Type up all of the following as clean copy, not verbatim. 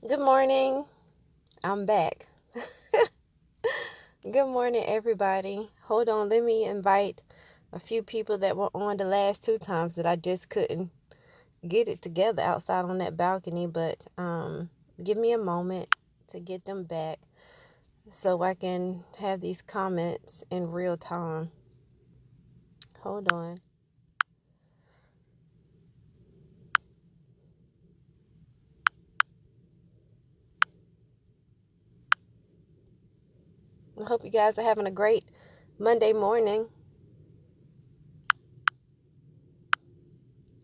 Good morning. I'm back. Good morning, everybody. Hold on, let me invite a few people that were on the last two times that I just couldn't get it together outside on that balcony. But give me a moment to get them back so I can have these comments in real time. Hold on. I hope you guys are having a great Monday morning.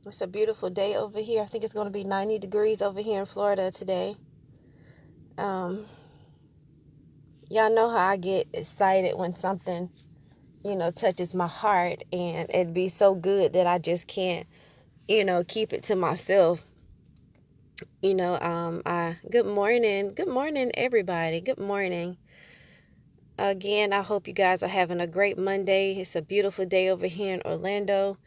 It's a beautiful day over here. I think it's going to be 90 degrees over here in Florida today. Um, y'all know how I get excited when something, touches my heart, and it'd be so good that I just can't, keep it to myself. Good morning, everybody. Good morning. Again, I hope you guys are having a great Monday. It's a beautiful day over here in Orlando.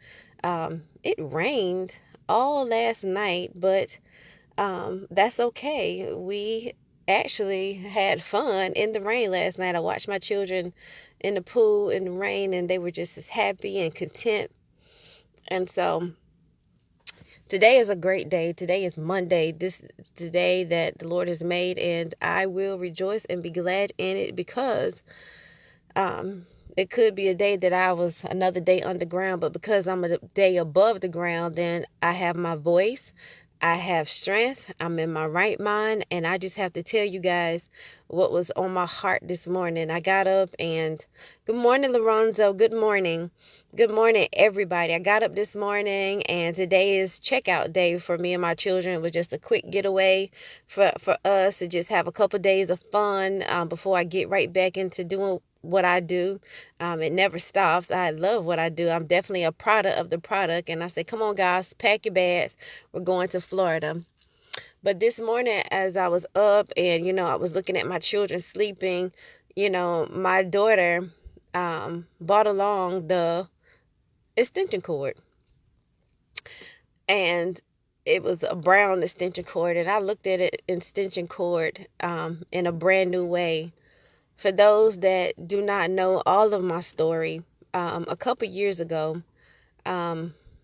It rained all last night, but that's okay. We actually had fun in the rain last night. I watched my children in the pool in the rain, and they were just as happy and content. And so today is a great day. Today is Monday. This is the day that the Lord has made, and I will rejoice and be glad in it because it could be a day that I was another day underground, but because I'm a day above the ground, then I have my voice. I have strength. I'm in my right mind. And I just have to tell you guys what was on my heart this morning. I got up and good morning, Lorenzo. Good morning. Good morning, everybody. I got up this morning and today is checkout day for me and my children. It was just a quick getaway for us to just have a couple days of fun before I get right back into doing what I do. It never stops. I love what I do. I'm definitely a product of the product. And I say, come on, guys, pack your bags. We're going to Florida. But this morning, as I was up and, I was looking at my children sleeping, my daughter brought along the extension cord. And it was a brown extension cord. And I looked at it, extension cord, in a brand new way. For those that do not know all of my story, a couple years ago,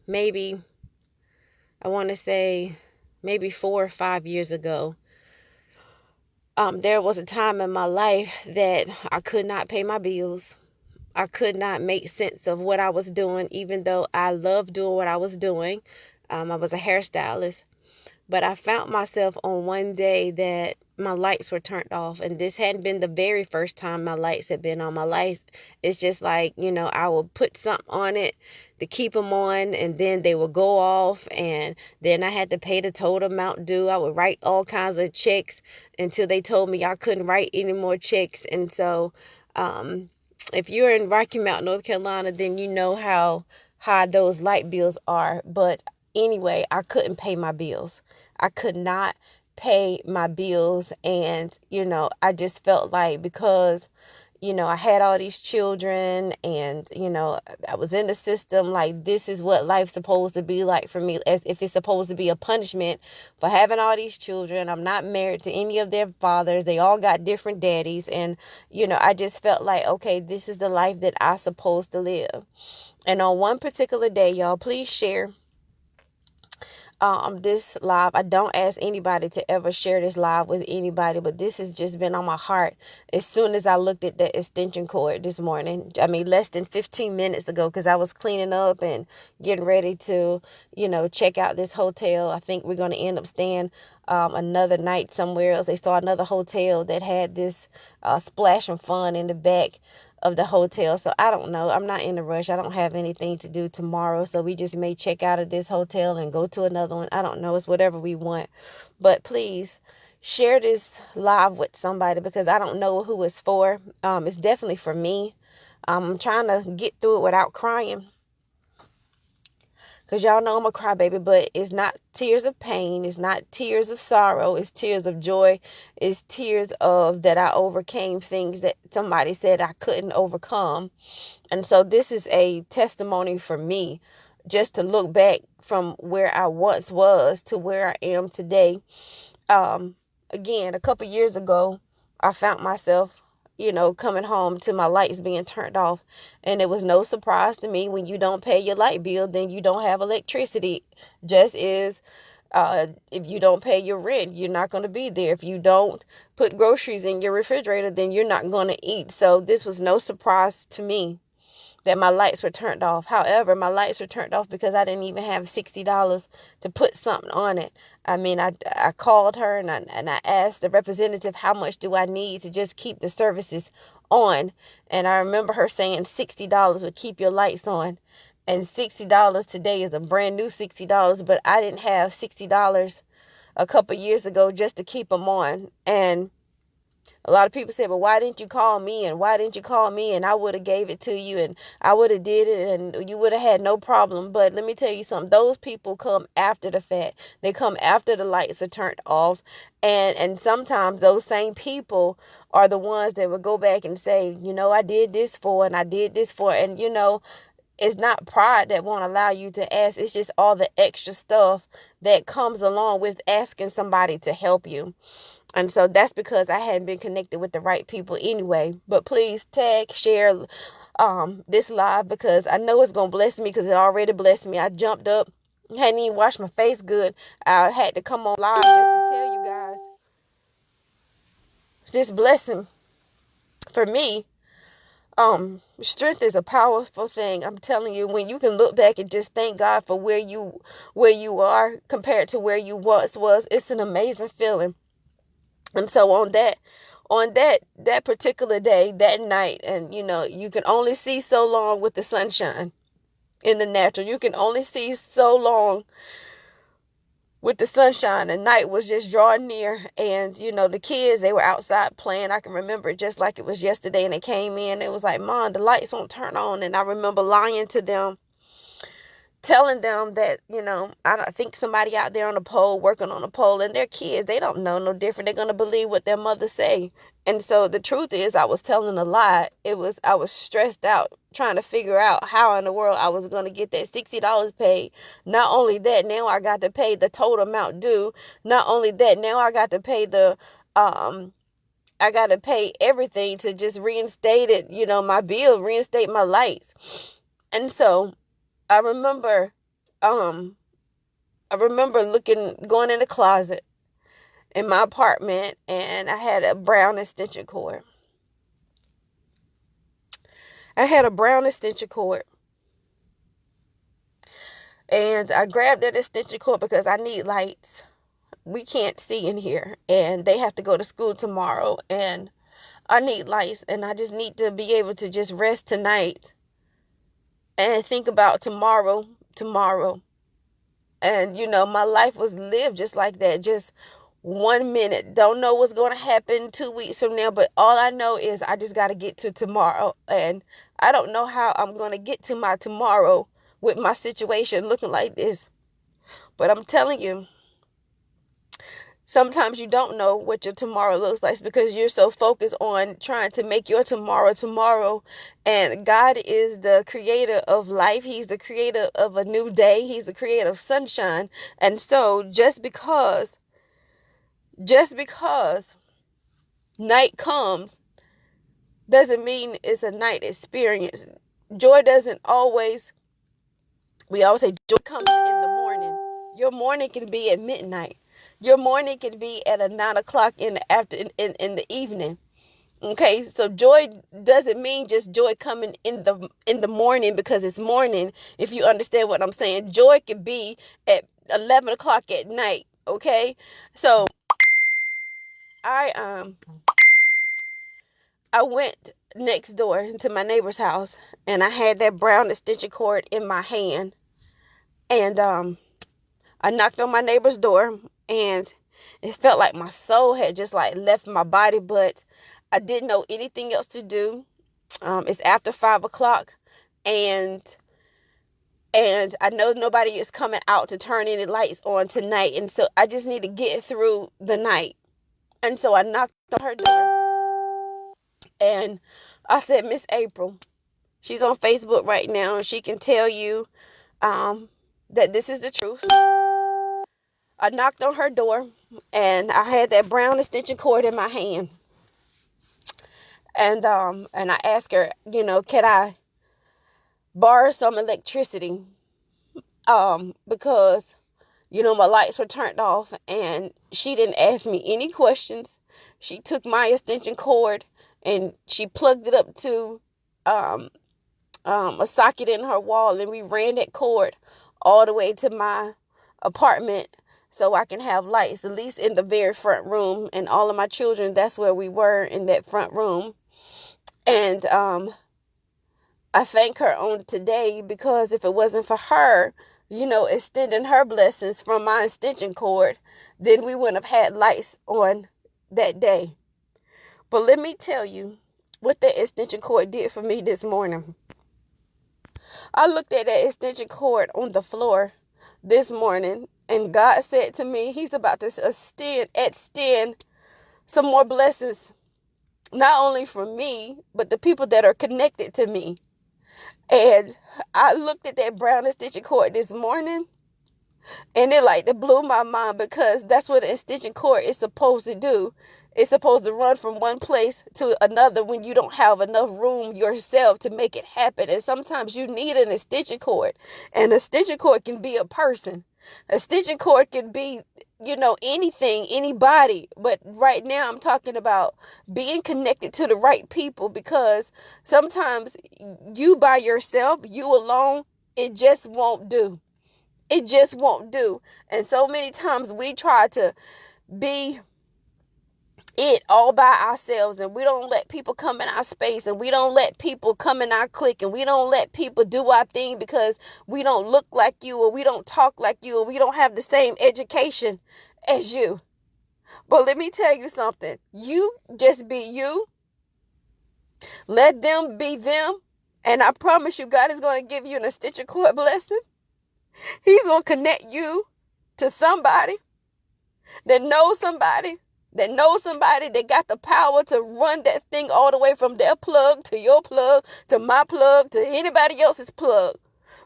maybe, I want to say maybe 4 or 5 years ago, there was a time in my life that I could not pay my bills. I could not make sense of what I was doing, even though I loved doing what I was doing. I was a hairstylist. But I found myself on one day that my lights were turned off. And this hadn't been the very first time my lights had been on. My lights, it's just like, I would put something on it to keep them on, and then they would go off, and then I had to pay the total amount due. I would write all kinds of checks until they told me I couldn't write any more checks. And so if you're in Rocky Mount, North Carolina, then you know how high those light bills are. But anyway, I couldn't pay my bills. I could not pay my bills. And, I just felt like because, I had all these children and, I was in the system, like this is what life's supposed to be like for me, as if it's supposed to be a punishment for having all these children. I'm not married to any of their fathers. They all got different daddies. And, I just felt like, okay, this is the life that I'm supposed to live. And on one particular day, y'all, please share this live. I don't ask anybody to ever share this live with anybody, but this has just been on my heart as soon as I looked at the extension cord this morning. I mean, less than 15 minutes ago, because I was cleaning up and getting ready to, check out this hotel. I think we're going to end up staying another night somewhere else. They saw another hotel that had this splash and fun in the back of the hotel. So I don't know. I'm not in a rush. I don't have anything to do tomorrow. So we just may check out of this hotel and go to another one. I don't know. It's whatever we want. But please share this live with somebody, because I don't know who it's for. It's definitely for me. I'm trying to get through it without crying, because y'all know I'm a crybaby, but it's not tears of pain. It's not tears of sorrow. It's tears of joy. It's tears of that I overcame things that somebody said I couldn't overcome. And so this is a testimony for me, just to look back from where I once was to where I am today. Again, a couple years ago, I found myself, coming home to my lights being turned off. And it was no surprise to me. When you don't pay your light bill, then you don't have electricity. Just is, if you don't pay your rent, you're not going to be there. If you don't put groceries in your refrigerator, then you're not going to eat. So this was no surprise to me that my lights were turned off. However, my lights were turned off because I didn't even have $60 to put something on it. I mean, I called her and I asked the representative, how much do I need to just keep the services on? And I remember her saying $60 would keep your lights on. And $60 today is a brand new $60, but I didn't have $60 a couple years ago just to keep them on. And a lot of people say, well, why didn't you call me? And why didn't you call me? And I would have gave it to you, and I would have did it, and you would have had no problem. But let me tell you something. Those people come after the fact. They come after the lights are turned off. And sometimes those same people are the ones that would go back and say, I did this for, and I did this for. And, it's not pride that won't allow you to ask. It's just all the extra stuff that comes along with asking somebody to help you. And so that's because I hadn't been connected with the right people anyway. But please tag, share this live, because I know it's going to bless me, because it already blessed me. I jumped up, hadn't even washed my face good. I had to come on live just to tell you guys this blessing for me. Strength is a powerful thing. I'm telling you, when you can look back and just thank God for where you are compared to where you once was, it's an amazing feeling. And so on that particular day, that night, and you can only see so long with the sunshine in the natural. You can only see so long with the sunshine, and night was just drawing near. And the kids, they were outside playing. I can remember it just like it was yesterday. And they came in, it was like, Mom, the lights won't turn on. And I remember lying to them, telling them that, I think somebody out there on a pole, working on a pole, and their kids, they don't know no different. They're going to believe what their mother say. And so the truth is, I was telling a lie. I was stressed out trying to figure out how in the world I was going to get that $60 paid. Not only that, now I got to pay the total amount due. Not only that, now I got to pay I got to pay everything to just reinstate it, my bill, reinstate my lights. And so I remember going in the closet in my apartment, and I had a brown extension cord. And I grabbed that extension cord because I need lights. We can't see in here, and they have to go to school tomorrow, and I need lights, and I just need to be able to just rest tonight and think about tomorrow. And, my life was lived just like that. Just 1 minute. Don't know what's going to happen 2 weeks from now. But all I know is I just got to get to tomorrow. And I don't know how I'm going to get to my tomorrow with my situation looking like this. But I'm telling you, sometimes you don't know what your tomorrow looks like because you're so focused on trying to make your tomorrow. And God is the creator of life. He's the creator of a new day. He's the creator of sunshine. And so just because night comes doesn't mean it's a night experience. Joy doesn't always, we always say joy comes in the morning. Your morning can be at midnight. Your morning can be at 9 o'clock in the evening. Okay, so joy doesn't mean just joy coming in the morning because it's morning. If you understand what I'm saying, joy can be at 11 o'clock at night. Okay, so I went next door to my neighbor's house, and I had that brown extension cord in my hand. And I knocked on my neighbor's door, and it felt like my soul had just like left my body, but I didn't know anything else to do. It's after 5 o'clock, and I know nobody is coming out to turn any lights on tonight, and so I just need to get through the night. And so I knocked on her door, and I said, Miss April, she's on Facebook right now, and she can tell you that this is the truth. I knocked on her door, and I had that brown extension cord in my hand. And I asked her, can I borrow some electricity? Because, my lights were turned off, and she didn't ask me any questions. She took my extension cord and she plugged it up to a socket in her wall, and we ran that cord all the way to my apartment so I can have lights, at least in the very front room. And all of my children, that's where we were, in that front room. And I thank her on today, because if it wasn't for her, extending her blessings from my extension cord, then we wouldn't have had lights on that day. But let me tell you what that extension cord did for me this morning. I looked at that extension cord on the floor this morning, and God said to me, He's about to extend some more blessings, not only for me, but the people that are connected to me. And I looked at that brown extension cord this morning, and it blew my mind, because that's what an extension cord is supposed to do. It's supposed to run from one place to another when you don't have enough room yourself to make it happen. And sometimes you need an extension cord. And an extension cord can be a person. A extension cord can be, anything, anybody. But right now I'm talking about being connected to the right people, because sometimes you by yourself, you alone, it just won't do. It just won't do. And so many times we try to be it all by ourselves, and we don't let people come in our space, and we don't let people come in our clique, and we don't let people do our thing because we don't look like you, or we don't talk like you, or we don't have the same education as you. But let me tell you something. You just be you. Let them be them. And I promise you, God is going to give you an extension cord blessing. He's going to connect you to somebody that knows somebody that got the power to run that thing all the way from their plug to your plug to my plug to anybody else's plug.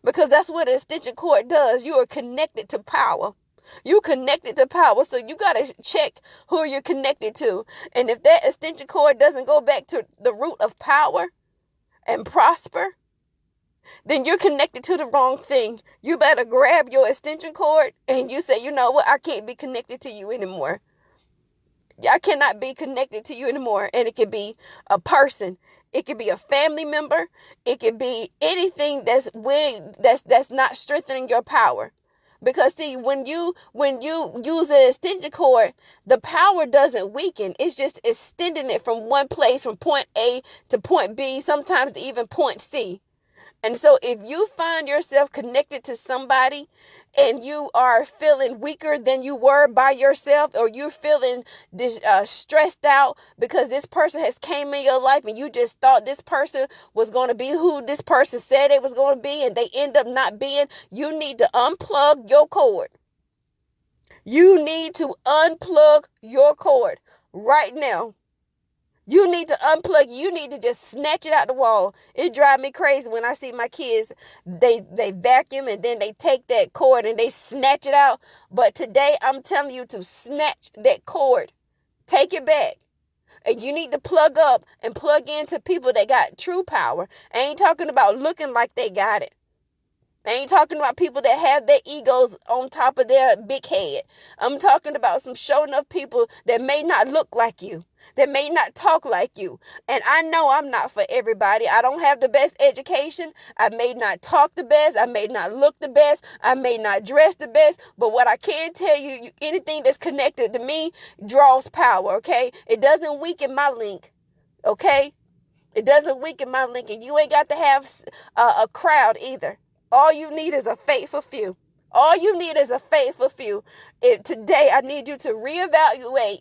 Because that's what an extension cord does. You are connected to power. You connected to power. So you got to check who you're connected to. And if that extension cord doesn't go back to the root of power and prosper, then you're connected to the wrong thing. You better grab your extension cord and you say, you know what? I can't be connected to you anymore. I cannot be connected to you anymore. And it could be a person. It could be a family member. It could be anything that's not strengthening your power. Because see, when you use an extension cord, the power doesn't weaken. It's just extending it from one place, from point A to point B, sometimes to even point C. And so if you find yourself connected to somebody and you are feeling weaker than you were by yourself, or you're feeling stressed out because this person has came in your life and you just thought this person was going to be who this person said it was going to be, and they end up not being, you need to unplug your cord. You need to unplug your cord right now. You need to unplug. You need to just snatch it out the wall. It drives me crazy when I see my kids. They vacuum and then they take that cord and they snatch it out. But today I'm telling you to snatch that cord. Take it back. And you need to plug up and plug into people that got true power. I ain't talking about looking like they got it. I ain't talking about people that have their egos on top of their big head. I'm talking about some show enough people that may not look like you, that may not talk like you. And I know I'm not for everybody. I don't have the best education. I may not talk the best. I may not look the best. I may not dress the best. But what I can tell you, anything that's connected to me draws power, okay? It doesn't weaken my link, okay? It doesn't weaken my link, and you ain't got to have a crowd either. All you need is a faithful few. All you need is a faithful few. Today, I need you to reevaluate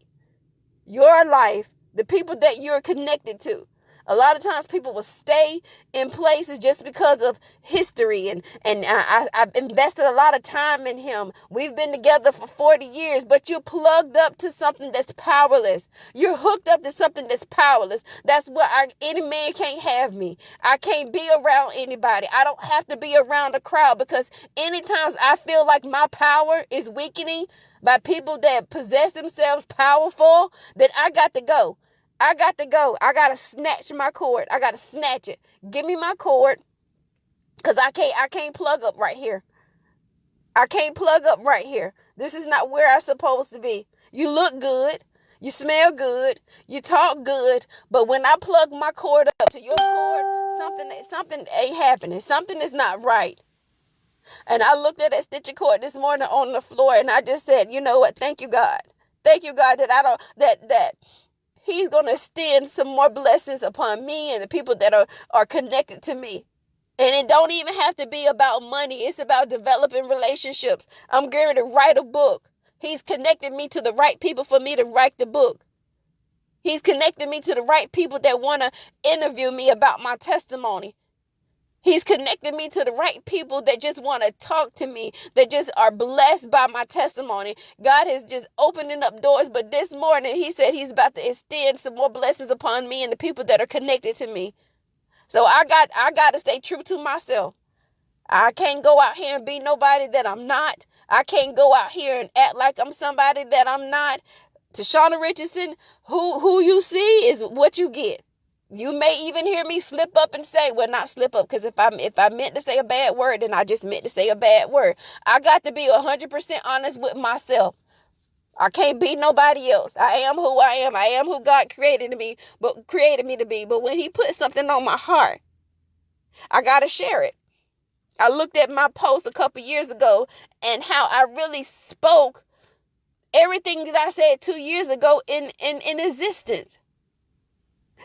your life, the people that you're connected to. A lot of times people will stay in places just because of history, and I've invested a lot of time in him. We've been together for 40 years, but you're plugged up to something that's powerless. You're hooked up to something that's powerless. That's why any man can't have me. I can't be around anybody. I don't have to be around a crowd, because anytime I feel like my power is weakening by people that possess themselves powerful, then I got to go. I got to go. I got to snatch my cord. I got to snatch it. Give me my cord, because I can't plug up right here. I can't plug up right here. This is not where I'm supposed to be. You look good. You smell good. You talk good. But when I plug my cord up to your cord, something ain't happening. Something is not right. And I looked at that stitching cord this morning on the floor, and I just said, you know what? Thank you, God. Thank you, God, that He's going to extend some more blessings upon me and the people that are connected to me. And it don't even have to be about money. It's about developing relationships. I'm going to write a book. He's connected me to the right people for me to write the book. He's connected me to the right people that want to interview me about my testimony. He's connected me to the right people that just want to talk to me, that just are blessed by my testimony. God is just opening up doors. But this morning, he said he's about to extend some more blessings upon me and the people that are connected to me. So I got to stay true to myself. I can't go out here and be nobody that I'm not. I can't go out here and act like I'm somebody that I'm not. Tashauna Richardson, who you see is what you get. You may even hear me slip up and say, well, not slip up, because if I meant to say a bad word, then I just meant to say a bad word. I got to be 100% honest with myself. I can't be nobody else. I am who I am. I am who God created me to be. But when he put something on my heart, I got to share it. I looked at my post a couple years ago and how I really spoke everything that I said 2 years ago in existence.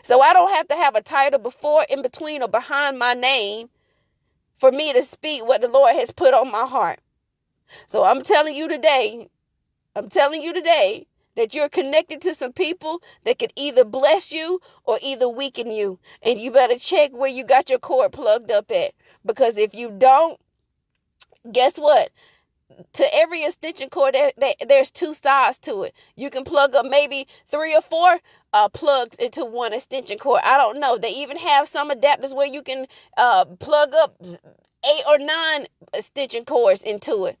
So I don't have to have a title before, in between, or behind my name for me to speak what the Lord has put on my heart. So I'm telling you today that you're connected to some people that could either bless you or either weaken you. And you better check where you got your cord plugged up at. Because if you don't, guess what? To every extension cord, there's two sides to it. You can plug up maybe 3 or 4 plugs into one extension cord. I don't know. They even have some adapters where you can plug up 8 or 9 extension cords into it.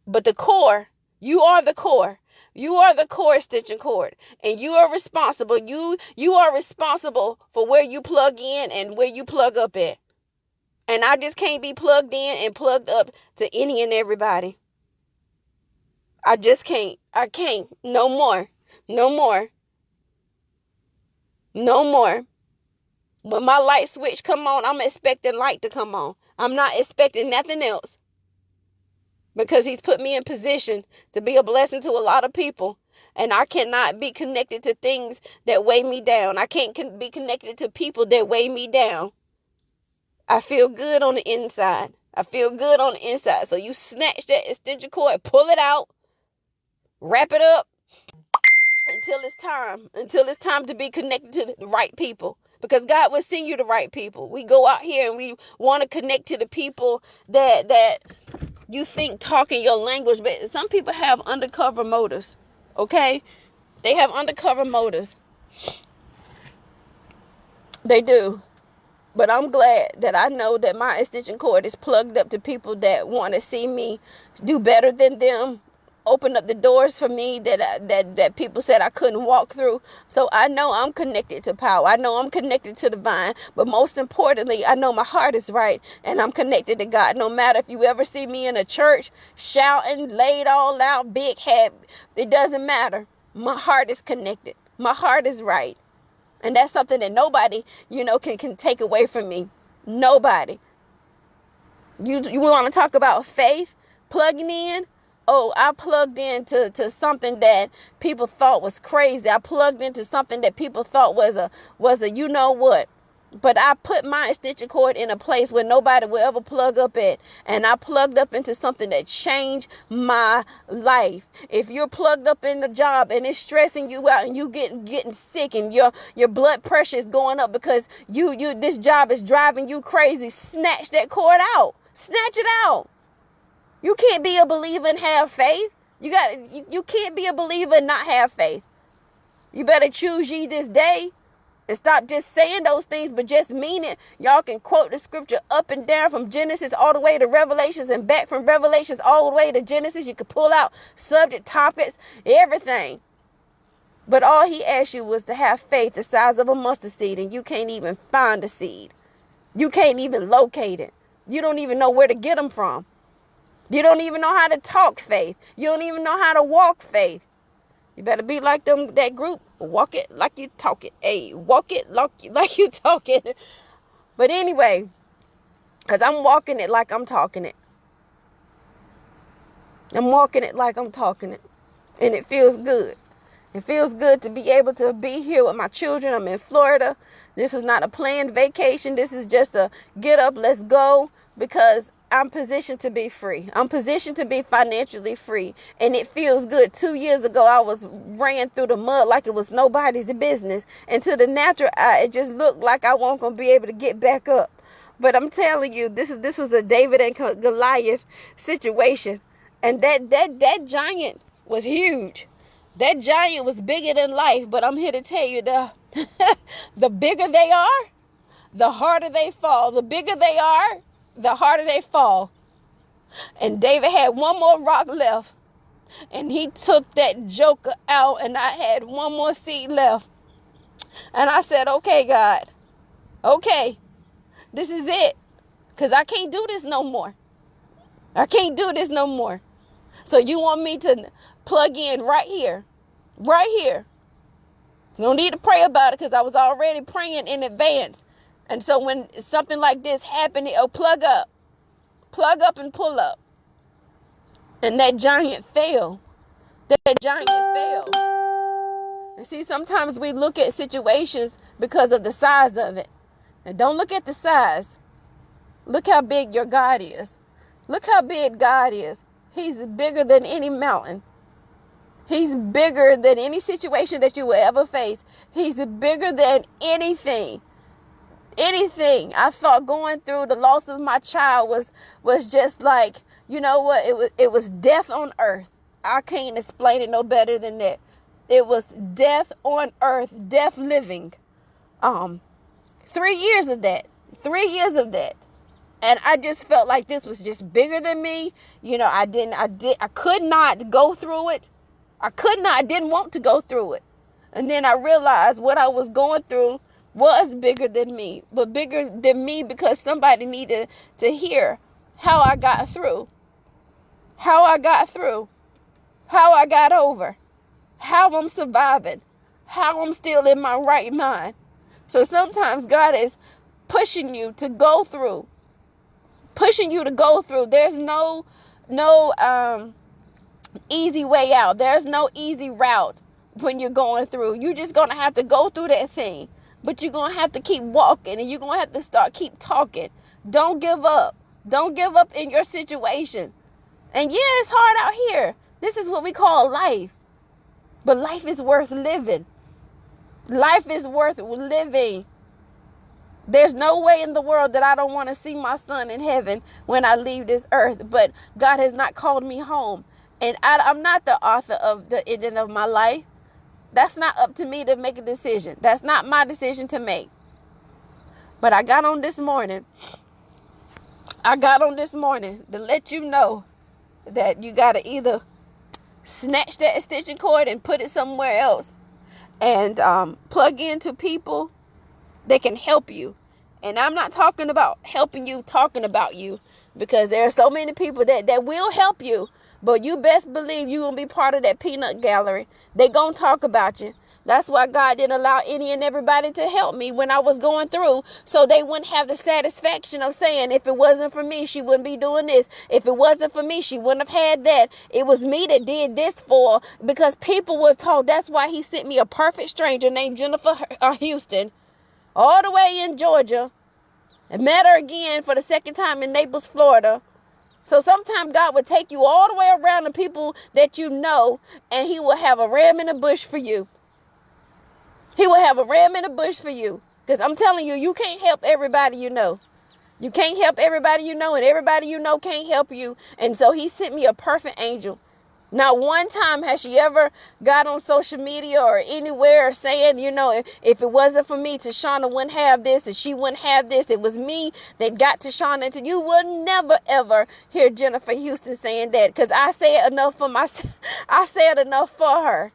But the core, you are the core. You are the core extension cord, and you are responsible. You are responsible for where you plug in and where you plug up at. And I just can't be plugged in and plugged up to any and everybody. I just can't. I can't. No more. No more. No more. When my light switch come on, I'm expecting light to come on. I'm not expecting nothing else. Because he's put me in position to be a blessing to a lot of people. And I cannot be connected to things that weigh me down. I can't be connected to people that weigh me down. I feel good on the inside. I feel good on the inside. So you snatch that extension cord, pull it out, wrap it up until it's time to be connected to the right people. Because God will send you the right people. We go out here and we want to connect to the people that you think talking your language, but some people have undercover motives. Okay? They have undercover motives. They do. But I'm glad that I know that my extension cord is plugged up to people that want to see me do better than them, open up the doors for me that people said I couldn't walk through. So I know I'm connected to power. I know I'm connected to the vine. But most importantly, I know my heart is right and I'm connected to God. No matter if you ever see me in a church shouting, laid all out, big head, it doesn't matter. My heart is connected. My heart is right. And that's something that nobody, can take away from me. Nobody. You want to talk about faith, plugging in? Oh, I plugged into something that people thought was crazy. I plugged into something that people thought was a you know what? But I put my extension cord in a place where nobody will ever plug up at. And I plugged up into something that changed my life. If you're plugged up in the job and it's stressing you out and you getting sick and your blood pressure is going up because you this job is driving you crazy, snatch that cord out. Snatch it out. You can't be a believer and have faith. You can't be a believer and not have faith. You better choose ye this day. And stop just saying those things, but just mean it. Y'all can quote the scripture up and down from Genesis all the way to Revelations and back from Revelations all the way to Genesis. You could pull out subject topics, everything. But all he asked you was to have faith the size of a mustard seed, and you can't even find a seed. You can't even locate it. You don't even know where to get them from. You don't even know how to talk faith. You don't even know how to walk faith. You better be like that group. Walk it like you talk it. Hey, walk it like you talk it. But anyway, because I'm walking it like I'm talking it. I'm walking it like I'm talking it. And it feels good. It feels good to be able to be here with my children. I'm in Florida. This is not a planned vacation. This is just a get up, let's go. Because I'm positioned to be free. I'm positioned to be financially free. And it feels good. 2 years ago, I was ran through the mud like it was nobody's business. And to the natural eye, it just looked like I wasn't going to be able to get back up. But I'm telling you, this was a David and Goliath situation. And that giant was huge. That giant was bigger than life. But I'm here to tell you, the bigger they are, the harder they fall. The bigger they are, the harder they fall. And David had one more rock left. And he took that joker out, and I had one more seed left. And I said, okay, God. Okay. This is it. Because I can't do this no more. I can't do this no more. So you want me to plug in right here. Right here. You don't need to pray about it because I was already praying in advance. And so when something like this happened, it'll plug up and pull up. And that giant fell. That giant fell. And see, sometimes we look at situations because of the size of it. And don't look at the size. Look how big your God is. Look how big God is. He's bigger than any mountain. He's bigger than any situation that you will ever face. He's bigger than anything. Anything. I thought going through the loss of my child was just like, you know what? It was death on earth. I can't explain it no better than that. It was death on earth, death living. 3 years of that. 3 years of that. And I just felt like this was just bigger than me. You know, I could not go through it. I didn't want to go through it. And then I realized what I was going through was bigger than me, but bigger than me because somebody needed to hear how I got through, how I got over, how I'm surviving, how I'm still in my right mind. So sometimes God is pushing you to go through. There's no easy way out. There's no easy route when you're going through. You're just going to have to go through that thing. But you're going to have to keep walking, and you're going to have to keep talking. Don't give up. Don't give up in your situation. And yeah, it's hard out here. This is what we call life. But life is worth living. Life is worth living. There's no way in the world that I don't want to see my son in heaven when I leave this earth. But God has not called me home. And I'm not the author of the ending of my life. That's not up to me to make a decision. That's not my decision to make. But I got on this morning to let you know that you got to either snatch that extension cord and put it somewhere else and plug into people that can help you. And I'm not talking about helping you, talking about you, because there are so many people that will help you. But you best believe you're going to be part of that peanut gallery. They're going to talk about you. That's why God didn't allow any and everybody to help me when I was going through. So they wouldn't have the satisfaction of saying, if it wasn't for me, she wouldn't be doing this. If it wasn't for me, she wouldn't have had that. It was me that did this for, because people were told. That's why he sent me a perfect stranger named Jennifer Houston. all the way in Georgia, and met her again for the second time in Naples, Florida. So sometimes God will take you all the way around the people that you know, and he will have a ram in the bush for you. He will have a ram in the bush for you. Because I'm telling you, you can't help everybody you know. You can't help everybody you know, and everybody you know can't help you. And so he sent me a perfect angel. Not one time has she ever got on social media or anywhere saying, if it wasn't for me, Tashauna wouldn't have this and she wouldn't have this. It was me that got Tashauna into. You will never, ever hear Jennifer Houston saying that, because I say it enough for myself. I say it enough for her.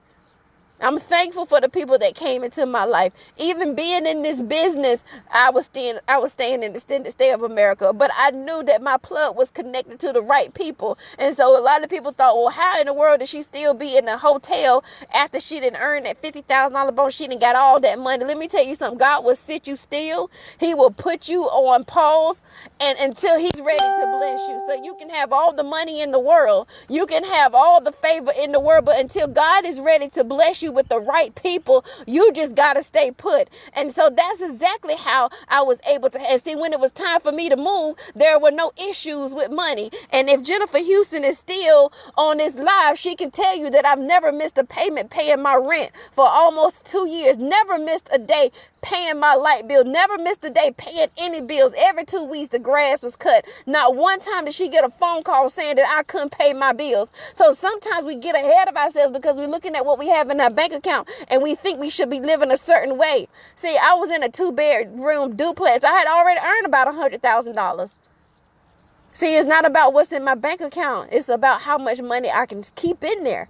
I'm thankful for the people that came into my life. Even being in this business, I was staying in the extended stay of America, but I knew that my plug was connected to the right people. And so a lot of people thought, well, how in the world did she still be in a hotel after she didn't earn that $50,000 bonus? She didn't got all that money. Let me tell you something. God will sit you still. He will put you on pause and until he's ready to bless you. So you can have all the money in the world. You can have all the favor in the world, but until God is ready to bless you with the right people, you just got to stay put. And so that's exactly how I was able to. And see, when it was time for me to move, there were no issues with money. And if Jennifer Houston is still on this live, she can tell you that I've never missed a payment paying my rent for almost 2 years. Never missed a day paying my light bill. Never missed a day paying any bills. Every 2 weeks the grass was cut. Not one time did she get a phone call saying that I couldn't pay my bills. So sometimes we get ahead of ourselves because we're looking at what we have in our bank account and we think we should be living a certain way. See, I was in a 2-bedroom duplex. I had already earned about $100,000. See, it's not about what's in my bank account. It's about how much money I can keep in there.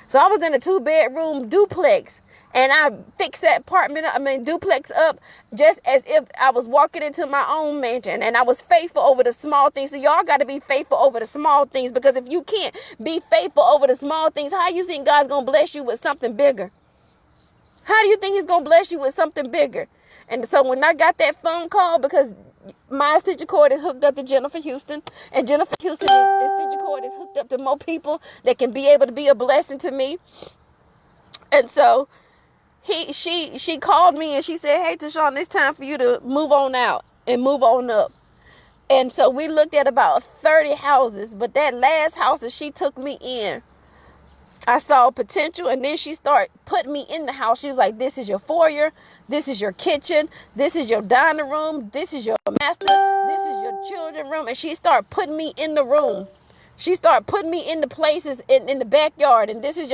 So I was in a 2-bedroom duplex, and I fixed that duplex up just as if I was walking into my own mansion, and I was faithful over the small things. So y'all got to be faithful over the small things, because if you can't be faithful over the small things, how you think God's going to bless you with something bigger? How do you think he's going to bless you with something bigger? And so when I got that phone call, because my extension cord is hooked up to Jennifer Houston, and Jennifer Houston's extension cord is hooked up to more people that can be able to be a blessing to me. And so she called me and she said, hey, Tashauna, it's time for you to move on out and move on up. And so we looked at about 30 houses, but that last house that she took me in, I saw potential, and then she started putting me in the house. She was like, this is your foyer, this is your kitchen, this is your dining room, this is your master, this is your children room. And she started putting me in the room. She started putting me in the places in the backyard. And this is,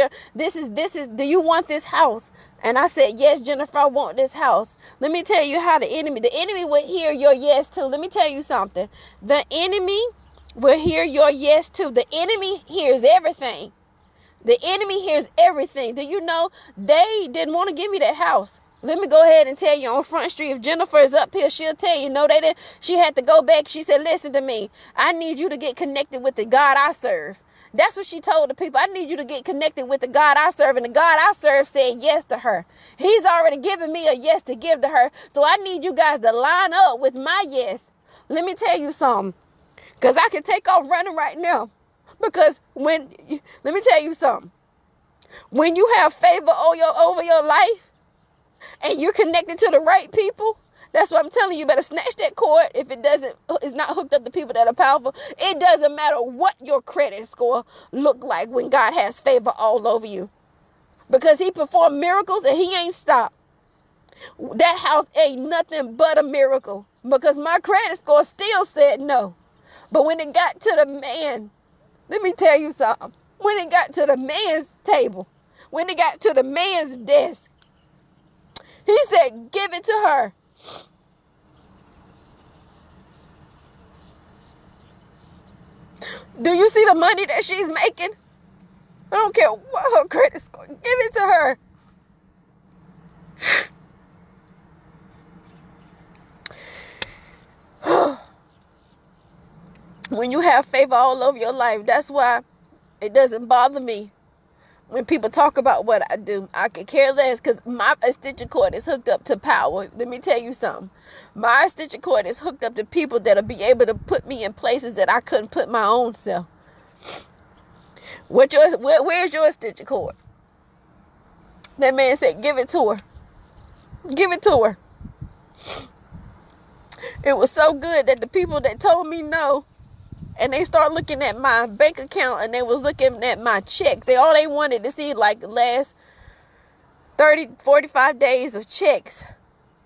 do you want this house? And I said, yes, Jennifer, I want this house. Let me tell you how the enemy will hear your yes too. Let me tell you something. The enemy will hear your yes too. The enemy hears everything. The enemy hears everything. Do you know they didn't want to give me that house? Let me go ahead and tell you on Front Street, if Jennifer is up here, she'll tell you, no, they didn't. She had to go back. She said, listen to me. I need you to get connected with the God I serve. That's what she told the people. I need you to get connected with the God I serve. And the God I serve said yes to her. He's already given me a yes to give to her. So I need you guys to line up with my yes. Let me tell you something, because I can take off running right now. Because let me tell you something. When you have favor over your life and you're connected to the right people, that's what I'm telling you. You better snatch that cord if it's not hooked up to people that are powerful. It doesn't matter what your credit score look like when God has favor all over you. Because he performed miracles and he ain't stopped. That house ain't nothing but a miracle, because my credit score still said no. But when it got to the man, let me tell you something. When it got to the man's table, when it got to the man's desk, he said, give it to her. Do you see the money that she's making? I don't care what her credit score. Give it to her. When you have favor all over your life, that's why it doesn't bother me when people talk about what I do. I could care less, because my extension cord is hooked up to power. Let me tell you something. My extension cord is hooked up to people that'll be able to put me in places that I couldn't put my own self. Where's your extension cord? That man said, give it to her. Give it to her. It was so good that the people that told me no, and they start looking at my bank account and they was looking at my checks. All they wanted to see like the last 30, 45 days of checks.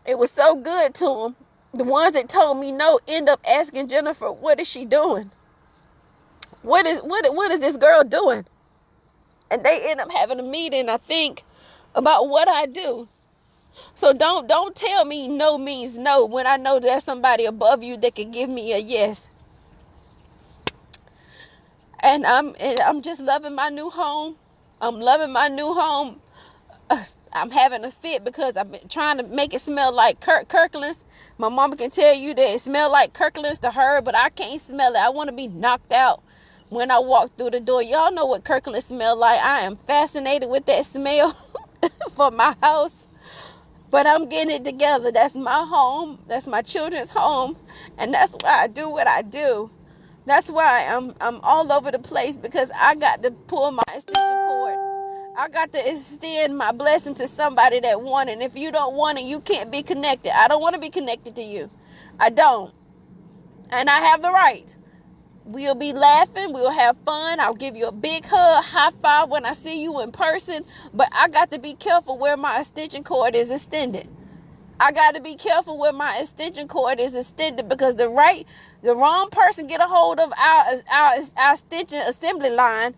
It was so good to them. The ones that told me no end up asking Jennifer, what is she doing? What is this girl doing? And they end up having a meeting, I think, about what I do. So don't tell me no means no when I know there's somebody above you that can give me a yes. And I'm just loving my new home. I'm loving my new home. I'm having a fit because I've been trying to make it smell like Kirkland's. My mama can tell you that it smells like Kirkland's to her, but I can't smell it. I want to be knocked out when I walk through the door. Y'all know what Kirkland smells like. I am fascinated with that smell for my house. But I'm getting it together. That's my home. That's my children's home. And that's why I do what I do. That's why I'm all over the place, because I got to pull my extension cord. I got to extend my blessing to somebody that want it. And if you don't want it, you can't be connected. I don't want to be connected to you. I don't. And I have the right. We'll be laughing. We'll have fun. I'll give you a big hug, high five when I see you in person. But I got to be careful where my extension cord is extended. I got to be careful where my extension cord is extended, because the wrong person get a hold of our extension assembly line.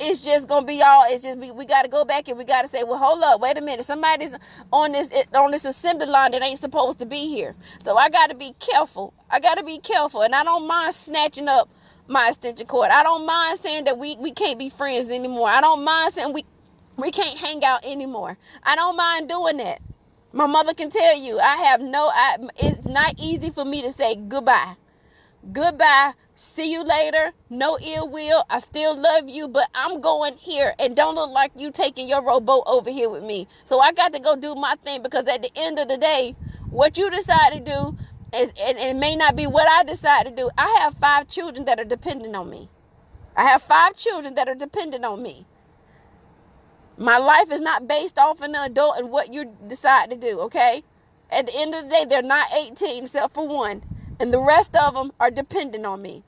It's just gonna be all. It's just we got to go back and we got to say, well, hold up, wait a minute. Somebody's on this assembly line that ain't supposed to be here. So I got to be careful. And I don't mind snatching up my extension cord. I don't mind saying that we can't be friends anymore. I don't mind saying we can't hang out anymore. I don't mind doing that. My mother can tell you, it's not easy for me to say goodbye. Goodbye. See you later. No ill will. I still love you, but I'm going here, and don't look like you taking your rowboat over here with me. So I got to go do my thing, because at the end of the day, what you decide to do and it may not be what I decide to do. I have 5 children that are dependent on me. My life is not based off an adult and what you decide to do, okay? At the end of the day, they're not 18 except for one. And the rest of them are dependent on me.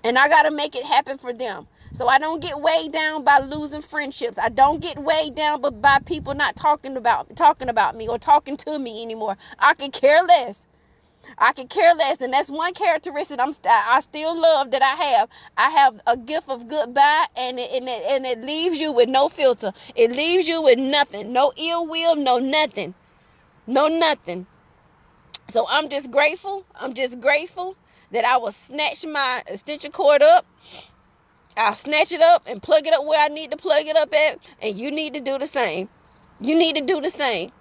And I got to make it happen for them. So I don't get weighed down by losing friendships. I don't get weighed down by people not talking about me or talking to me anymore. I could care less. And that's one characteristic I still love that I have. I have a gift of goodbye, and it leaves you with no filter. It leaves you with nothing. No ill will, no nothing. So I'm just grateful that I will snatch my extension cord up. I'll snatch it up and plug it up where I need to plug it up at. And you need to do the same. You need to do the same,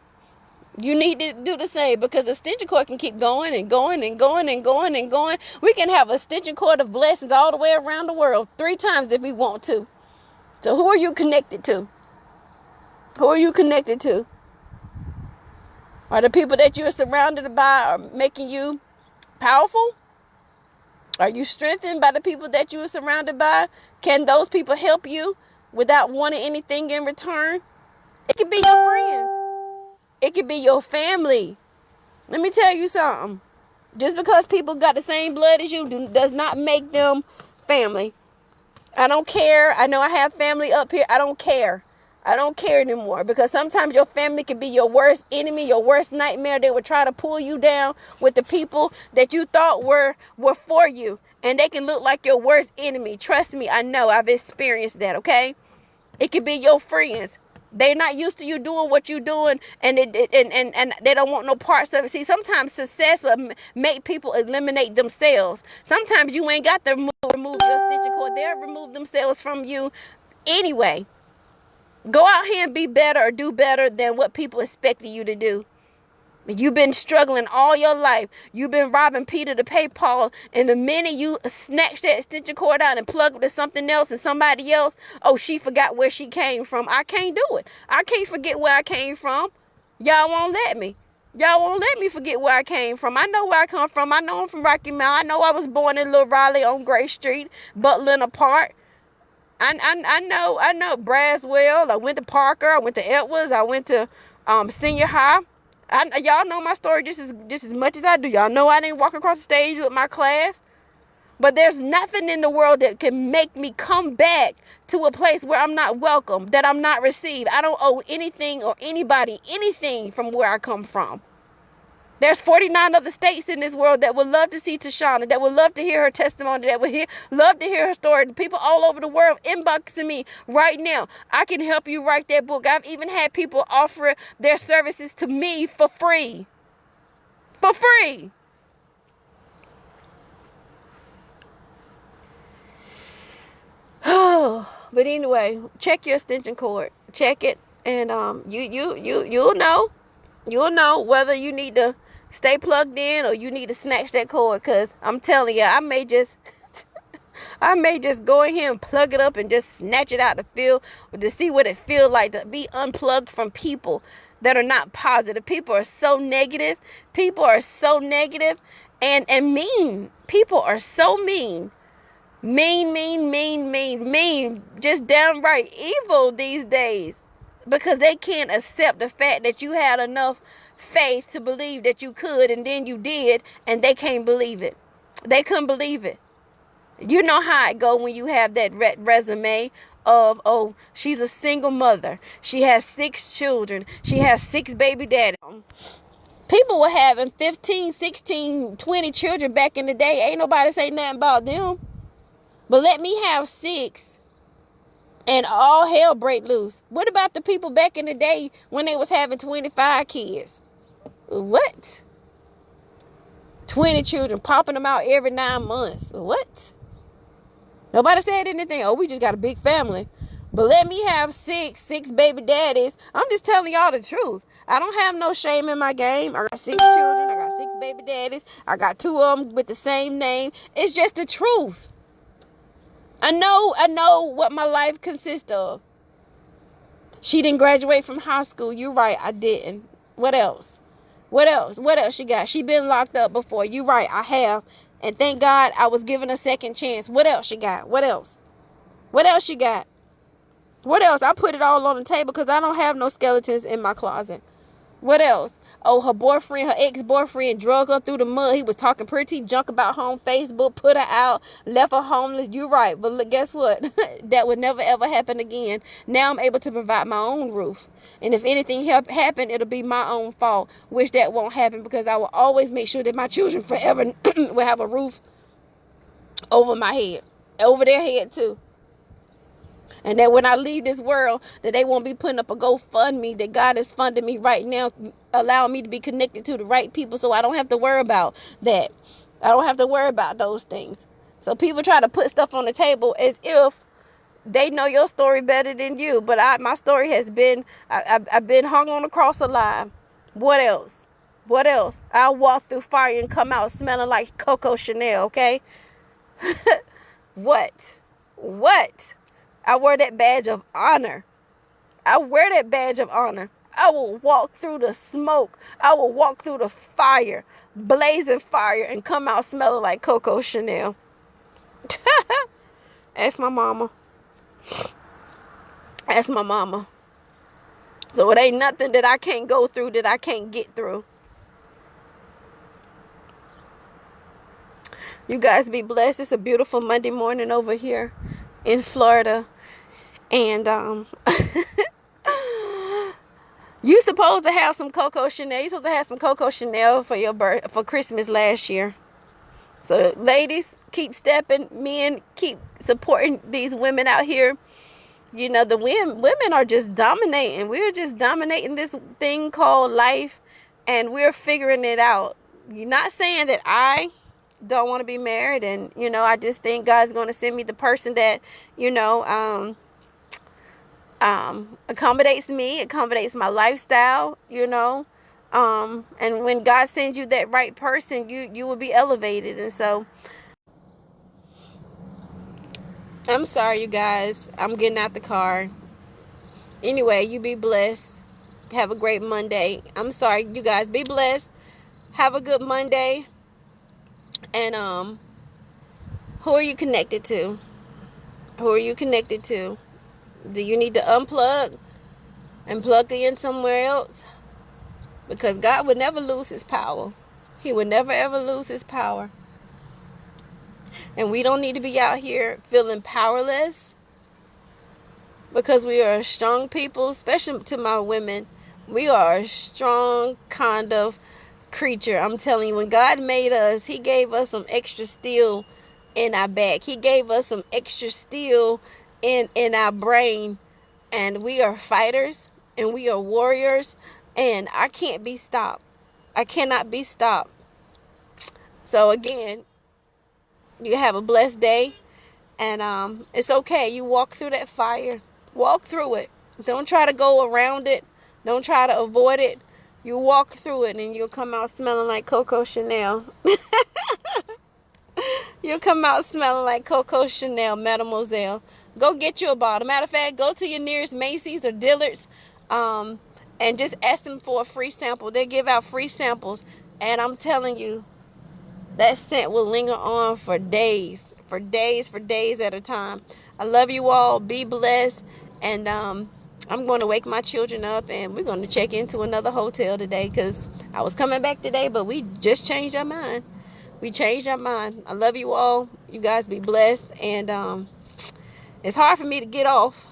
because the extension cord can keep going and going and going and going and going. We can have a extension cord of blessings all the way around the world 3 times if we want to. So who are you connected to? Are the people that you are surrounded by are making you powerful? Are you strengthened by the people that you are surrounded by? Can those people help you without wanting anything in return? It could be your friends. It could be your family. Let me tell you something. Just because people got the same blood as you does not make them family. I don't care. I know I have family up here. I don't care anymore, because sometimes your family can be your worst enemy, your worst nightmare. They would try to pull you down with the people that you thought were for you, and they can look like your worst enemy. Trust me, I know. I've experienced that, okay? It could be your friends. They're not used to you doing what you're doing, and they don't want no parts of it. See, sometimes success will make people eliminate themselves. Sometimes you ain't got to remove your extension cord. They'll remove themselves from you anyway. Go out here and be better or do better than what people expected you to do. You've been struggling all your life. You've been robbing Peter to pay Paul. And the minute you snatch that extension cord out and plug it to something else and somebody else, oh, she forgot where she came from. I can't do it. I can't forget where I came from. Y'all won't let me. Forget where I came from. I know where I come from. I know I'm from Rocky Mount. I know I was born in Little Raleigh on Gray Street, Butler Park. I know Braswell. I went to Parker. I went to Edwards. I went to senior high. Y'all know my story just as much as I do. Y'all know I didn't walk across the stage with my class. But there's nothing in the world that can make me come back to a place where I'm not welcome, that I'm not received. I don't owe anything or anybody anything from where I come from. There's 49 other states in this world that would love to see Tashauna, that would love to hear her testimony, that would love to hear her story. People all over the world inboxing me right now. I can help you write that book. I've even had people offer their services to me for free. For free. But anyway, check your extension cord. Check it, and you'll know whether you need to stay plugged in or you need to snatch that cord. Cause I'm telling you, I may just go in here and plug it up and just snatch it out to see what it feels like to be unplugged from people that are not positive. People are so negative. People are so negative and mean. People are so mean. Mean, just downright evil these days, because they can't accept the fact that you had enough faith to believe that you could, and then you did, and they can't believe it. They couldn't believe it. You know how it go when you have that resume of, oh, she's a single mother, she has 6 children, she has 6 baby daddies. People were having 15, 16, 20 children back in the day. Ain't nobody say nothing about them. But let me have 6 and all hell break loose. What about the people back in the day when they was having 25 kids? What? 20 children, popping them out every 9 months. What? Nobody said anything. Oh, we just got a big family. But let me have 6 baby daddies. I'm just telling y'all the truth. I don't have no shame in my game. I got 6 children. I got 6 baby daddies. I got 2 of them with the same name. It's just the truth. I know what my life consists of. She didn't graduate from high school. You're right, I didn't. What else? What else she got? She been locked up before. You're right, I have. And thank God I was given a second chance. What else she got? What else? What else she got? What else? I put it all on the table because I don't have no skeletons in my closet. What else? Oh, her ex-boyfriend drug her through the mud. He was talking pretty junk about her on Facebook, put her out, left her homeless. You're right. But look, guess what? That would never, ever happen again. Now I'm able to provide my own roof. And if anything happen, it'll be my own fault. Which that won't happen, because I will always make sure that my children forever will have a roof over my head. Over their head, too. And that when I leave this world, that they won't be putting up a GoFundMe, that God is funding me right now, allowing me to be connected to the right people, so I don't have to worry about that. I don't have to worry about those things. So people try to put stuff on the table as if they know your story better than you. But my story has been, I've been hung on the cross alive. What else? What else? I'll walk through fire and come out smelling like Coco Chanel, okay? What? I wear that badge of honor. I will walk through the smoke. I will walk through the fire, blazing fire, and come out smelling like Coco Chanel. Ask my mama. So it ain't nothing that I can't go through, that I can't get through. You guys be blessed. It's a beautiful Monday morning over here in Florida. And you supposed to have some Coco Chanel. You supposed to have some Coco Chanel for Christmas last year. So ladies, keep stepping. Men, keep supporting these women out here. You know, the women are just dominating. We're just dominating this thing called life, and we're figuring it out. You're not saying that I don't want to be married, and you know, I just think God's going to send me the person that, you know, accommodates me, accommodates my lifestyle, you know. And when God sends you that right person, you will be elevated. And so I'm sorry, you guys, I'm getting out the car. Anyway, you be blessed. Have a great Monday. I'm sorry, you guys, be blessed. Have a good Monday. And who are you connected to? Do you need to unplug and plug in somewhere else? because God would never lose his power. He would never ever lose his power. And we don't need to be out here feeling powerless, because we are a strong people, especially to my women. We are a strong kind of creature. I'm telling you, when God made us, he gave us some extra steel in our back. He gave us some extra steel in our brain. And we are fighters and we are warriors. And I can't be stopped. I cannot be stopped. So again, you have a blessed day. And it's okay. You walk through that fire. Walk through it. Don't try to go around it. Don't try to avoid it. You walk through it and you'll come out smelling like Coco Chanel. You'll come out smelling like Coco Chanel, Mademoiselle. Go get you a bottle. Matter of fact, go to your nearest Macy's or Dillard's and just ask them for a free sample. They give out free samples. And I'm telling you, that scent will linger on for days at a time. I love you all. Be blessed. And I'm going to wake my children up and we're going to check into another hotel today, because I was coming back today, but we just changed our mind. We changed our mind. I love you all. You guys be blessed. And it's hard for me to get off.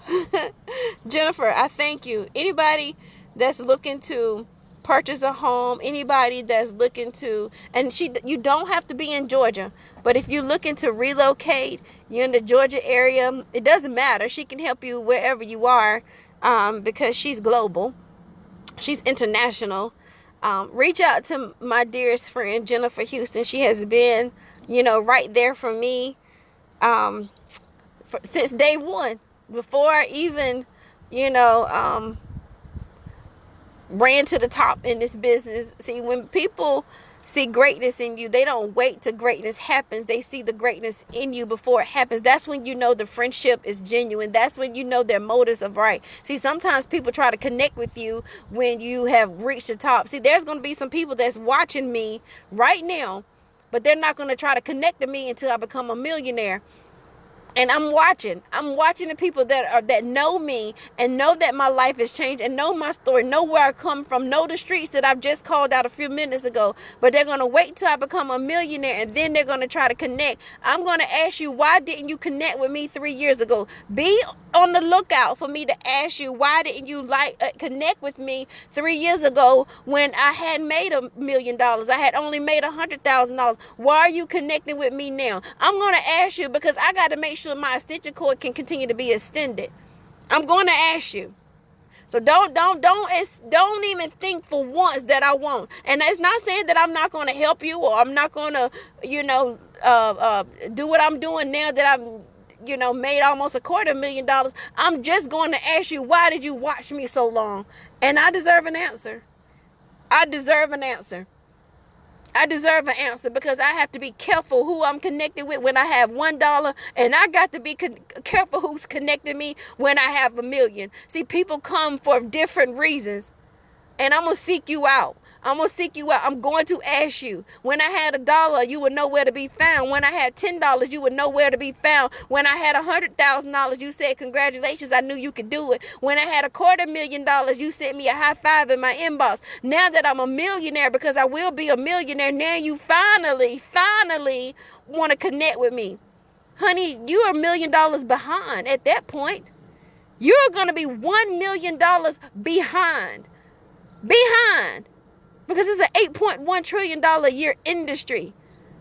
Jennifer, I thank you. Anybody that's looking to purchase a home, anybody that's looking to, and you don't have to be in Georgia, but if you're looking to relocate, you're in the Georgia area, it doesn't matter. She can help you wherever you are, because she's global. She's international. Reach out to my dearest friend, Jennifer Houston. She has been, right there for me since day one. Before I even, ran to the top in this business. See, when people see greatness in you, they don't wait till greatness happens. They see the greatness in you before it happens. That's when you know the friendship is genuine. That's when you know their motives are right. See, sometimes people try to connect with you when you have reached the top. See, there's going to be some people that's watching me right now, but they're not going to try to connect to me until I become a millionaire. And I'm watching the people that know me and know that my life has changed and know my story, know where I come from, know the streets that I've just called out a few minutes ago. But they're going to wait till I become a millionaire and then they're going to try to connect. I'm going to ask you, why didn't you connect with me 3 years ago? Be on the lookout for me to ask you, why didn't you connect with me 3 years ago when I hadn't made $1 million? I had only made $100,000. Why are you connecting with me now? I'm going to ask you, because I got to make sure my extension cord can continue to be extended. I'm going to ask you. So don't even think for once that I won't. And it's not saying that I'm not going to help you, or I'm not going to, do what I'm doing now that I've, made almost $250,000. I'm just going to ask you, why did you watch me so long? And I deserve an answer. I deserve an answer. Because I have to be careful who I'm connected with when I have $1, and I got to be careful who's connecting me when I have $1 million. See, people come for different reasons, and I'm going to seek you out. I'm going to ask you. When I had $1, you would know where to be found. When I had $10, you would know where to be found. When I had $100,000, you said, congratulations, I knew you could do it. When I had $250,000, you sent me a high five in my inbox. Now that I'm a millionaire, because I will be a millionaire, now you finally want to connect with me. Honey, you are $1 million behind at that point. You're going to be $1 million behind. Because it's an $8.1 trillion a year industry.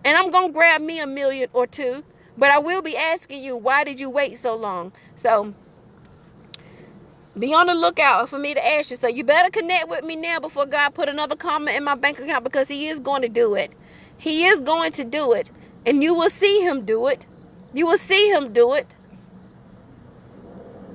And I'm going to grab me $1 million or two. But I will be asking you, why did you wait so long? So be on the lookout for me to ask you. So you better connect with me now before God put another comma in my bank account, because he is going to do it. He is going to do it. And you will see him do it. You will see him do it.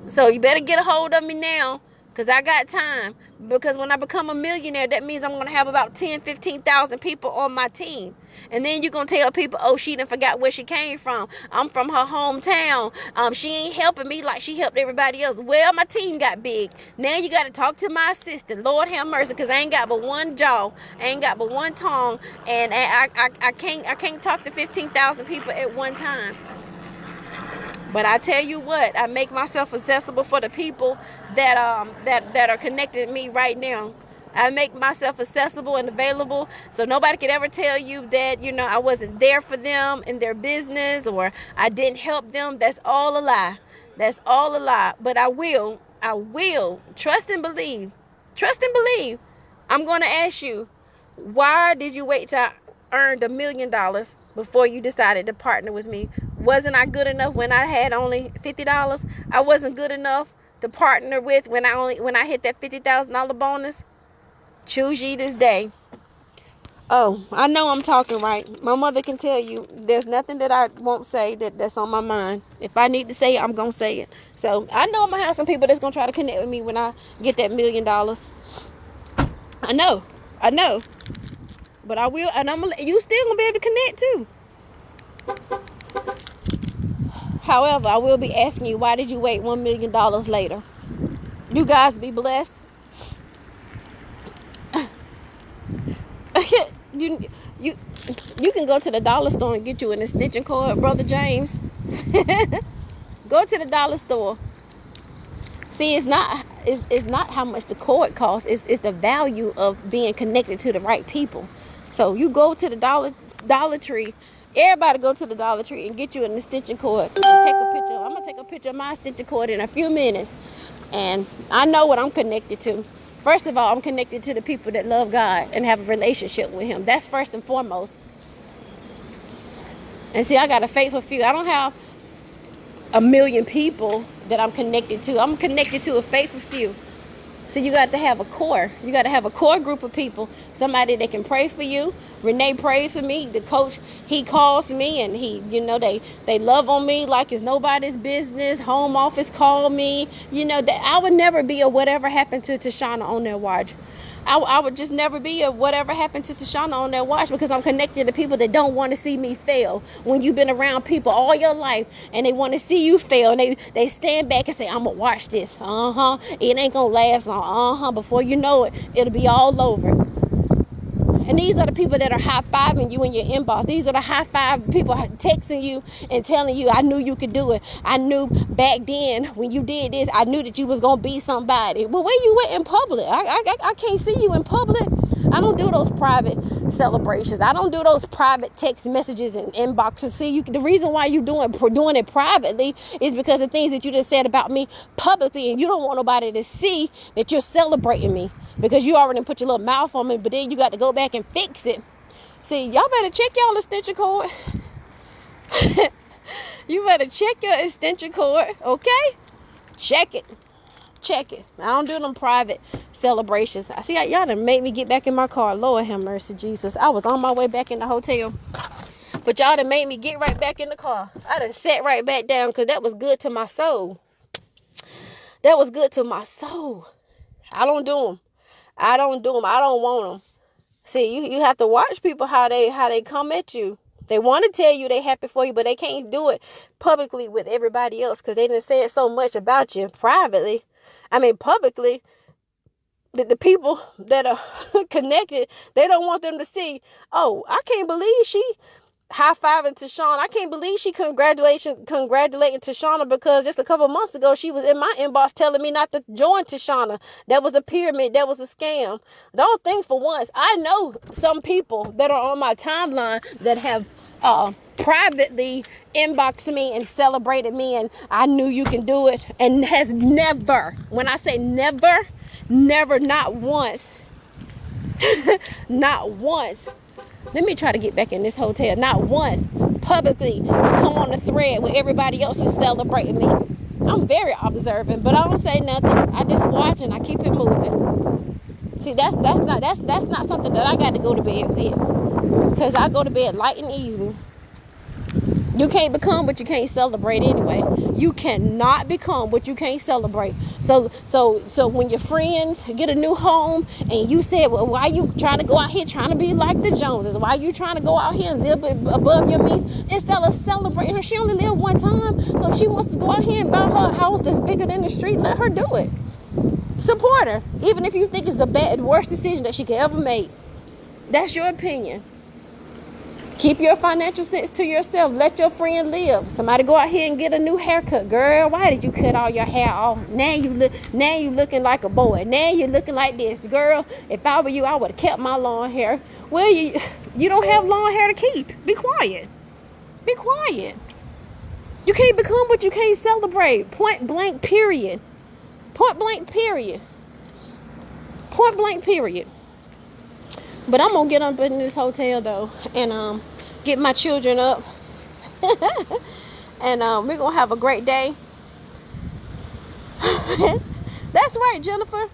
So you better get a hold of me now, because I got time. Because when I become a millionaire, that means I'm going to have about 10, 15,000 people on my team. And then you're going to tell people, oh, she done forgot where she came from. I'm from her hometown. She ain't helping me like she helped everybody else. Well, my team got big. Now you got to talk to my assistant. Lord have mercy, because I ain't got but one jaw. I ain't got but one tongue. And I can't talk to 15,000 people at one time. But I tell you what, I make myself accessible for the people that are connected to me right now. I make myself accessible and available so nobody could ever tell you that, I wasn't there for them in their business or I didn't help them. That's all a lie. That's all a lie. But I will trust and believe. Trust and believe. I'm going to ask you, why did you wait till I earned $1 million before you decided to partner with me? Wasn't I good enough when I had only $50? I wasn't good enough to partner with when I hit that $50,000 bonus? Choose ye this day. Oh, I know I'm talking right. My mother can tell you there's nothing that I won't say that's on my mind. If I need to say it, I'm going to say it. So I know I'm going to have some people that's going to try to connect with me when I get that $1 million. I know. But I will, and you still going to be able to connect too. However, I will be asking you, why did you wait $1 million later? You guys be blessed. You can go to the dollar store and get you an extension cord, Brother James. Go to the dollar store. See, it's not how much the cord costs. It's the value of being connected to the right people. So you go to the Dollar Tree. Everybody go to the Dollar Tree and get you an extension cord and take a picture. I'm gonna take a picture of my extension cord in a few minutes, and I know what I'm connected to. First of all, I'm connected to the people that love God and have a relationship with Him. That's first and foremost. And see, I got a faithful few. I don't have 1 million people that I'm connected to. I'm connected to a faithful few. So you got to have a core. You got to have a core group of people. Somebody that can pray for you. Renee prays for me. The coach, he calls me and they love on me like it's nobody's business. Home office call me. That I would never be a whatever happened to Tashauna on their watch. I would just never be a whatever happened to Tashauna on their watch, because I'm connected to people that don't want to see me fail. When you've been around people all your life and they want to see you fail, and they stand back and say, I'm going to watch this. It ain't going to last long. Before you know it, it'll be all over. And these are the people that are high-fiving you in your inbox. These are the high-five people texting you and telling you, I knew you could do it. I knew back then when you did this, I knew that you was going to be somebody. Well, where you at in public? I can't see you in public. I don't do those private celebrations. I don't do those private text messages and inboxes. See, the reason why you doing it privately is because of things that you just said about me publicly, and you don't want nobody to see that you're celebrating me, because you already put your little mouth on me, but then you got to go back and fix it. See, y'all better check y'all extension cord. You better check your extension cord, okay? Check it. I don't do them private celebrations. I see y'all done made me get back in my car. Lord have mercy, Jesus. I was on my way back in the hotel, but y'all done made me get right back in the car. I done sat right back down because that was good to my soul. That was good to my soul. I don't do them. I don't want them. See, you have to watch people how they come at you. They want to tell you they happy for you, but they can't do it publicly with everybody else because they didn't say it so much about you privately. Publicly, the people that are connected, they don't want them to see, oh, I can't believe she high-fiving Tashauna. I can't believe she congratulating Tashauna, because just a couple months ago, she was in my inbox telling me not to join Tashauna. That was a pyramid. That was a scam. Don't think for once. I know some people that are on my timeline that have privately inboxed me and celebrated me, and I knew you can do it, and has never, when I say never, not once, not once, let me try to get back in this hotel, not once publicly come on the thread where everybody else is celebrating me. I'm very observant, but I don't say nothing. I just watch and I keep it moving. See, that's not something that I got to go to bed with, because I go to bed light and easy. You can't become what you can't celebrate anyway. You cannot become what you can't celebrate. So when your friends get a new home and you said, well, why you trying to go out here trying to be like the Joneses? Why you trying to go out here and live above your means instead of celebrating her? She only lived one time. So if she wants to go out here and buy her a house that's bigger than the street, let her do it. Support her. Even if you think it's the worst decision that she could ever make. That's your opinion. Keep your financial sense to yourself. Let your friend live. Somebody go out here and get a new haircut. Girl, why did you cut all your hair off? Now you looking like a boy. Now you looking like this. Girl, if I were you, I would have kept my long hair. Well, you don't have long hair to keep. Be quiet. Be quiet. You can't become what you can't celebrate. Point blank, period. Point blank, period. Point blank, period. But I'm gonna get up in this hotel though, and get my children up, and we're gonna have a great day. That's right, Jennifer.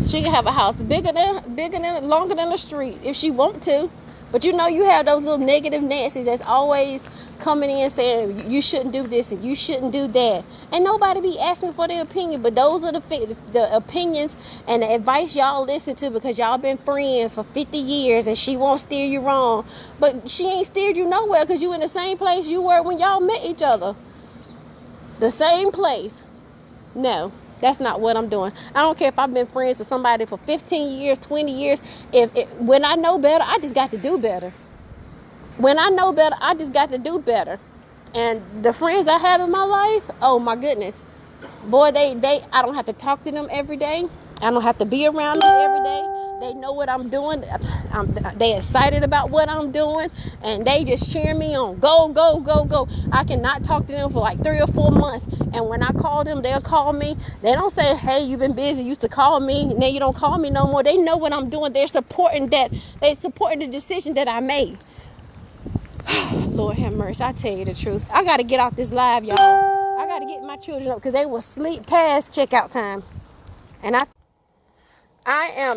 She can have a house bigger than, longer than the street if she want to. But you know, you have those little negative Nancy's that's always coming in saying you shouldn't do this and you shouldn't do that. And nobody be asking for their opinion, but those are the opinions and the advice y'all listen to because y'all been friends for 50 years and she won't steer you wrong. But she ain't steered you nowhere because you in the same place you were when y'all met each other. The same place. No. That's not what I'm doing. I don't care if I've been friends with somebody for 15 years, 20 years. When I know better, I just got to do better. When I know better, I just got to do better. And the friends I have in my life, oh my goodness. Boy, I don't have to talk to them every day. I don't have to be around them every day. They know what I'm doing. They excited about what I'm doing. And they just cheer me on. Go, go, go, go. I cannot talk to them for like 3 or 4 months. And when I call them, they'll call me. They don't say, hey, you've been busy. You used to call me. Now you don't call me no more. They know what I'm doing. They're supporting that. They're supporting the decision that I made. Lord have mercy. I tell you the truth. I got to get off this live, y'all. I got to get my children up because they will sleep past checkout time. And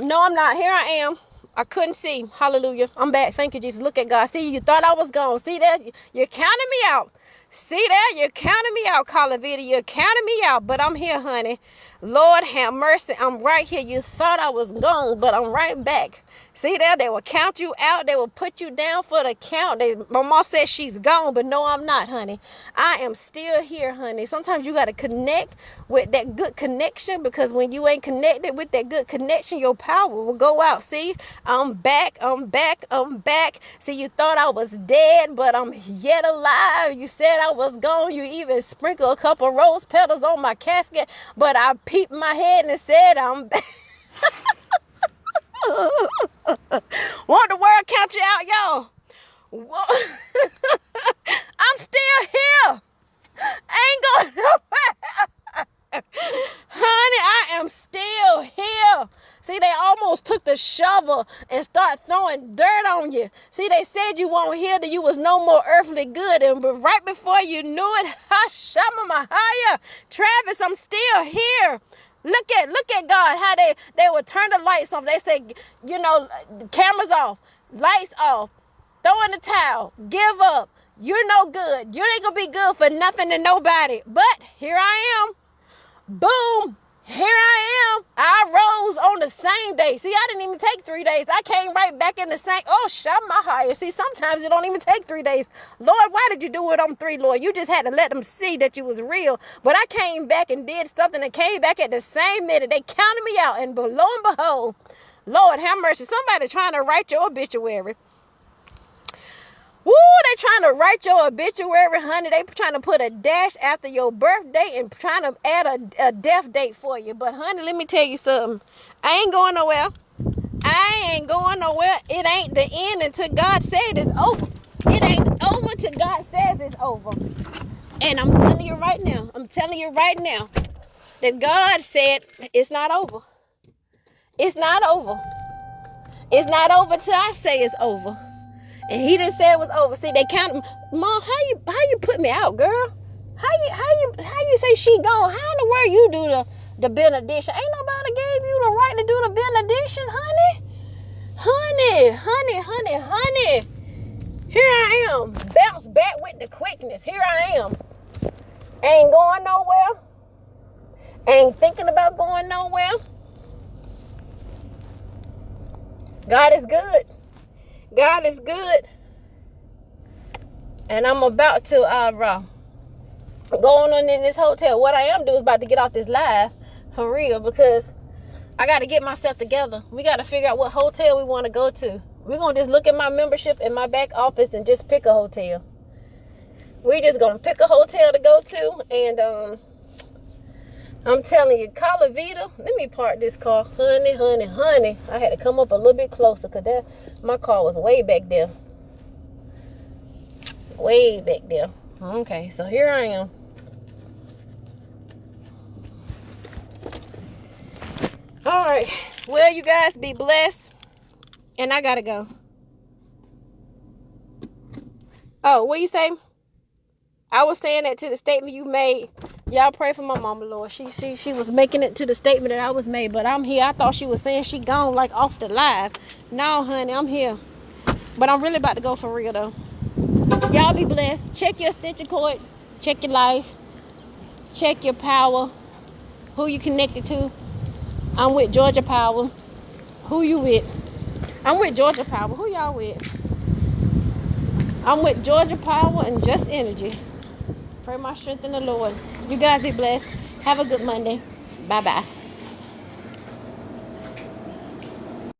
no, I'm not. Here I am. I couldn't see. Hallelujah. I'm back. Thank you, Jesus. Look at God. See, you thought I was gone. See that? You're counting me out. See that? You're counting me out, Call of Duty. You're counting me out, but I'm here, honey. Lord have mercy. I'm right here. You thought I was gone, but I'm right back. See that? They will count you out. They will put you down for the count. My mom said she's gone, but no, I'm not, honey. I am still here, honey. Sometimes you got to connect with that good connection because when you ain't connected with that good connection, your power will go out. See, I'm back. I'm back. I'm back. See, you thought I was dead, but I'm yet alive. You said I was gone. You even sprinkled a couple rose petals on my casket, but I peeped my head and said I'm back. Want the world count you out, y'all? I'm still here. I ain't going nowhere. Honey, I am still here. See, they almost took the shovel and start throwing dirt on you. See, they said you weren't here, that you was no more earthly good. And but right before you knew it, Travis, I'm still here. Look at God, how they would turn the lights off. They say, cameras off, lights off, throw in the towel, give up. You're no good. You ain't gonna be good for nothing and nobody. But here I am. Boom. Here I am. I rose on the same day. See, I didn't even take 3 days. I came right back in the same. Oh, Shamahaya. See, sometimes it don't even take 3 days. Lord, why did you do it on 3, Lord? You just had to let them see that you was real. But I came back and did something and came back at the same minute. They counted me out. And lo and behold, Lord have mercy. Somebody trying to write your obituary. Woo, they trying to write your obituary, honey. They trying to put a dash after your birthday and trying to add a death date for you. But, honey, let me tell you something. I ain't going nowhere. I ain't going nowhere. It ain't the end until God said it's over. It ain't over till God says it's over. And I'm telling you right now, that God said it's not over. It's not over. It's not over till I say it's over. And he didn't say it was over. See, they counted. Mom, how you put me out, girl? How you say she gone? How in the world you do the benediction? Ain't nobody gave you the right to do the benediction, honey. Honey. Here I am. Bounce back with the quickness. Here I am. Ain't going nowhere. Ain't thinking about going nowhere. God is good. God is good. And I'm about to going on in this hotel. What I am doing is about to get off this live for real because I got to get myself together. We got to figure out what hotel we want to go to. We're going to just look at my membership in my back office and just pick a hotel. We just going to pick a hotel to go to. And I'm telling you, Calavita, let me park this car. Honey. I had to come up a little bit closer because my car was way back there. Way back there. Okay, so here I am. All right. Well, you guys be blessed. And I got to go. Oh, what you say? I was saying that to the statement you made. Y'all pray for my mama, Lord. She was making it to the statement that I was made. But I'm here. I thought she was saying she gone like off the live. No, honey, I'm here. But I'm really about to go for real, though. Y'all be blessed. Check your extension cord. Check your life. Check your power. Who you connected to. I'm with Georgia Power. Who you with? I'm with Georgia Power. Who y'all with? I'm with Georgia Power and Just Energy. Pray my strength in the Lord. You guys be blessed. Have a good Monday. Bye-bye.